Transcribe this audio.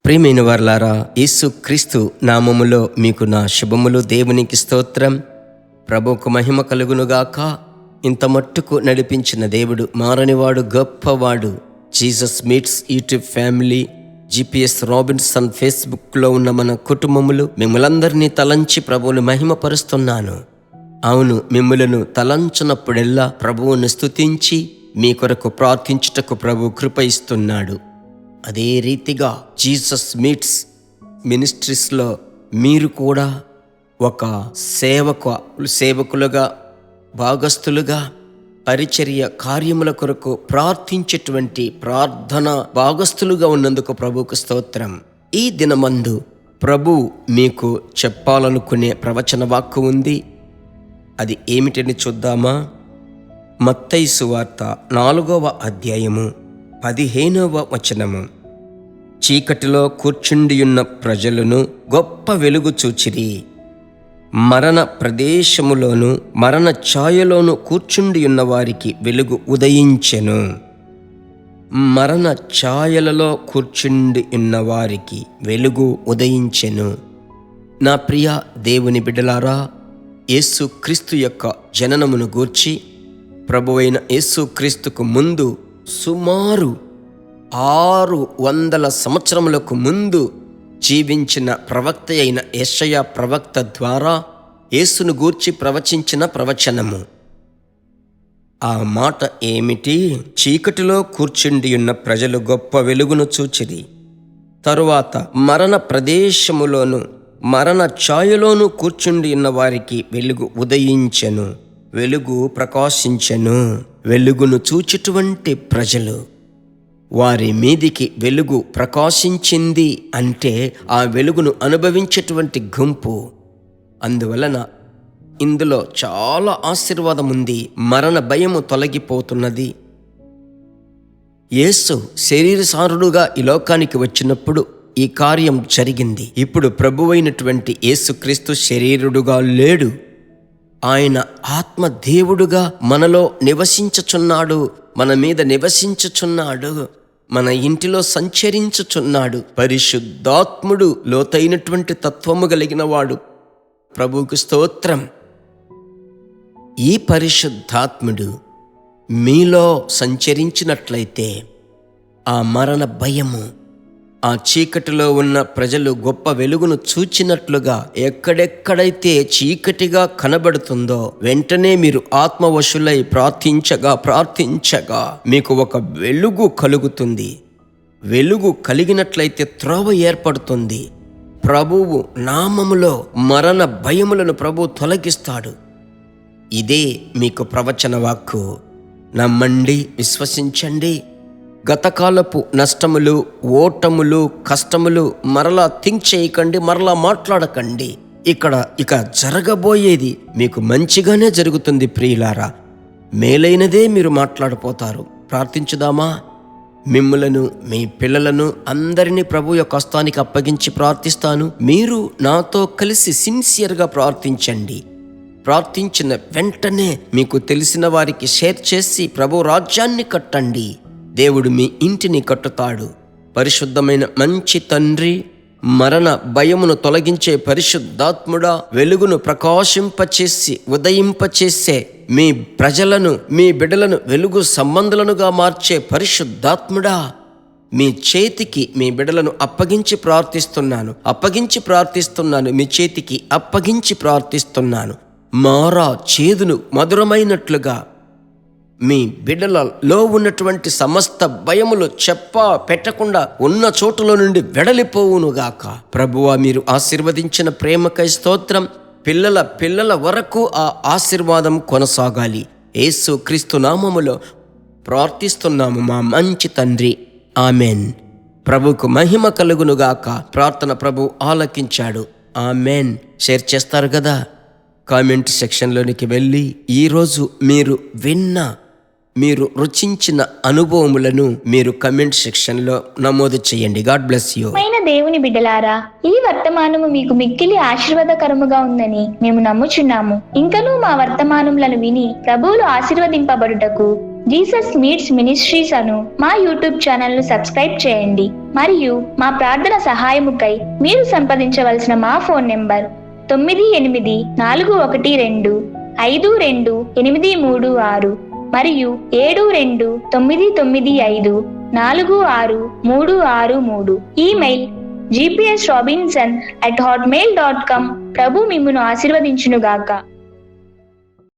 ప్రియమైన వారలారా, యేసు క్రీస్తు నామములో మీకు నా శుభములు. దేవునికి స్తోత్రం. ప్రభువుకు మహిమ కలుగునుగాక. ఇంత మట్టుకు నడిపించిన దేవుడు మారనివాడు, గొప్పవాడు. Jesus meets YouTube family, GPS Robinson ఫేస్బుక్లో ఉన్న మన కుటుంబములు మిమ్మలందరినీ తలంచి ప్రభువును మహిమపరుస్తున్నాను. అవును, మిమ్ములను తలంచునప్పుడెల్లా ప్రభువును స్తుతించి మీ కొరకు ప్రార్థించుటకు ప్రభు కృప ఇస్తున్నాడు. అదే రీతిగా జీసస్ మీట్స్ మినిస్ట్రీస్లో మీరు కూడా ఒక సేవకులుగా, భాగస్థులుగా, పరిచర్య కార్యముల కొరకు ప్రార్థించేటువంటి ప్రార్థన భాగస్థులుగా ఉన్నందుకు ప్రభువుకు స్తోత్రం. ఈ దినమందు ప్రభు మీకు చెప్పాలనుకునే ప్రవచన వాక్కు ఉంది. అది ఏమిటని చూద్దామా? మత్తయి సువార్త 4వ అధ్యాయము 15వ వచనము. చీకటిలో కూర్చుండియున్న ప్రజలను గొప్ప వెలుగు చూచిరి. మరణ ప్రదేశములోను మరణ ఛాయలోను కూర్చుండియున్న వారికి వెలుగు ఉదయించెను. మరణ ఛాయలలో కూర్చుండి ఉన్న వారికి వెలుగు ఉదయించెను. నా ప్రియ దేవుని బిడ్డలారా, యేసు క్రీస్తు యొక్క జననమును గూర్చి ప్రభువైన యేసు క్రీస్తుకు ముందు సుమారు 600 సంవత్సరములకు ముందు జీవించిన ప్రవక్త అయిన యెషయా ప్రవక్త ద్వారా యేసును గూర్చి ప్రవచించిన ప్రవచనము. ఆ మాట ఏమిటి? చీకటిలో కూర్చుండి ఉన్న ప్రజలు గొప్ప వెలుగును చూచిరి. తరువాత మరణ ప్రదేశములోను మరణ ఛాయలోను కూర్చుండి ఉన్న వారికి వెలుగు ఉదయించెను, వెలుగు ప్రకాశించెను. వెలుగును చూచుటువంటి ప్రజలు, వారి మీదికి వెలుగు ప్రకాశించింది అంటే ఆ వెలుగును అనుభవించేటువంటి గుంపు. అందువలన ఇందులో చాలా ఆశీర్వాదం ఉంది. మరణ భయము తొలగిపోతున్నది. యేసు శరీరసారుడుగా ఈ లోకానికి వచ్చినప్పుడు ఈ కార్యం జరిగింది. ఇప్పుడు ప్రభువైనటువంటి యేసుక్రీస్తు శరీరుడుగా లేడు. ఆయన ఆత్మదేవుడుగా మనలో నివసించుచున్నాడు, మన మీద నివసించుచున్నాడు, మన ఇంటిలో సంచరించుచున్నాడు. పరిశుద్ధాత్ముడు, లోతైనటువంటి తత్వము కలిగిన వాడు. ప్రభువుకు స్తోత్రం. ఈ పరిశుద్ధాత్ముడు మీలో సంచరించినట్లయితే ఆ మరణ భయము, ఆ చీకటిలో ఉన్న ప్రజలు గొప్ప వెలుగును చూచినట్లుగా ఎక్కడెక్కడైతే చీకటిగా కనబడుతుందో వెంటనే మీరు ఆత్మవశులై ప్రార్థించగా మీకు ఒక వెలుగు కలుగుతుంది. వెలుగు కలిగినట్లయితే త్రోవ ఏర్పడుతుంది. ప్రభువు నామములో మరణ భయములను ప్రభు తొలగిస్తాడు. ఇదే మీకు ప్రవచన వాక్కు. నమ్మండి, విశ్వసించండి. గతకాలపు నష్టములు, ఓటములు, కష్టములు మరలా థింక్ చేయకండి, మరలా మాట్లాడకండి. ఇక జరగబోయేది మీకు మంచిగానే జరుగుతుంది ప్రియులారా. మేలైనదే మీరు మాట్లాడిపోతారు. ప్రార్థించుదామా? మిమ్ములను, మీ పిల్లలను అందరినీ ప్రభు యొక్క హస్తానికి అప్పగించి ప్రార్థిస్తాను. మీరు నాతో కలిసి సిన్సియర్గా ప్రార్థించండి. ప్రార్థించిన వెంటనే మీకు తెలిసిన వారికి షేర్ చేసి ప్రభు రాజ్యాన్ని కట్టండి. దేవుడు మీ ఇంటిని కట్టుతాడు. పరిశుద్ధమైన మంచి తండ్రి, మరణ భయమును తొలగించే పరిశుద్ధాత్ముడా, వెలుగును ప్రకాశింపచేసి ఉదయింపచేసే మీ ప్రజలను, మీ బిడ్డలను వెలుగు సంబంధులనుగా మార్చే పరిశుద్ధాత్ముడా, మీ చేతికి మీ బిడ్డలను అప్పగించి ప్రార్థిస్తున్నాను. మీ చేతికి అప్పగించి ప్రార్థిస్తున్నాను. మారా చేదును మధురమైనట్లుగా మీ బిడ్డలలో ఉన్నటువంటి సమస్త భయములు పెట్టకుండా ఉన్న చోటులో నుండి వెడలిపోవునుగాక. ప్రభువా, మీరు ఆశీర్వదించిన ప్రేమకై స్తోత్రం. పిల్లల వరకు ఆ ఆశీర్వాదం కొనసాగాలి. యేసు క్రీస్తు నామములో ప్రార్థిస్తున్నాము మా మంచి తండ్రి, ఆమెన్. ప్రభువుకు మహిమ కలుగునుగాక. ప్రార్థన ప్రభు ఆలకించాడు. ఆమెన్. షేర్ చేస్తారు కదా? కామెంట్ సెక్షన్లోనికి వెళ్ళి ఈరోజు మీరు రుచించిన అనుభవములను మీరు కమెంట్ సెక్షన్లో నమోదు చేయండి. God bless you. దేవుని బిడ్డలారా, ఈ వర్తమానము మీకు మిక్కిలి ఆశీర్వాదకరముగా ఉందని మేము నమ్ముచున్నాము. ఇంకనూ మా వర్తమానములను విని ప్రభువులు ఆశీర్వదింపబడుటకు జీసస్ మీట్స్ మినిస్ట్రీస్ అను మా యూట్యూబ్ ఛానల్ ను సబ్స్క్రైబ్ చేయండి. మరియు మా ప్రార్థన సహాయముకై మీరు సంప్రదించవలసిన మా ఫోన్ నెంబర్ 9841425286 మరియు 7299546363. Email gpsrobinson@hotmail.com. ప్రభు మిమ్మును ఆశీర్వదించునుగాక.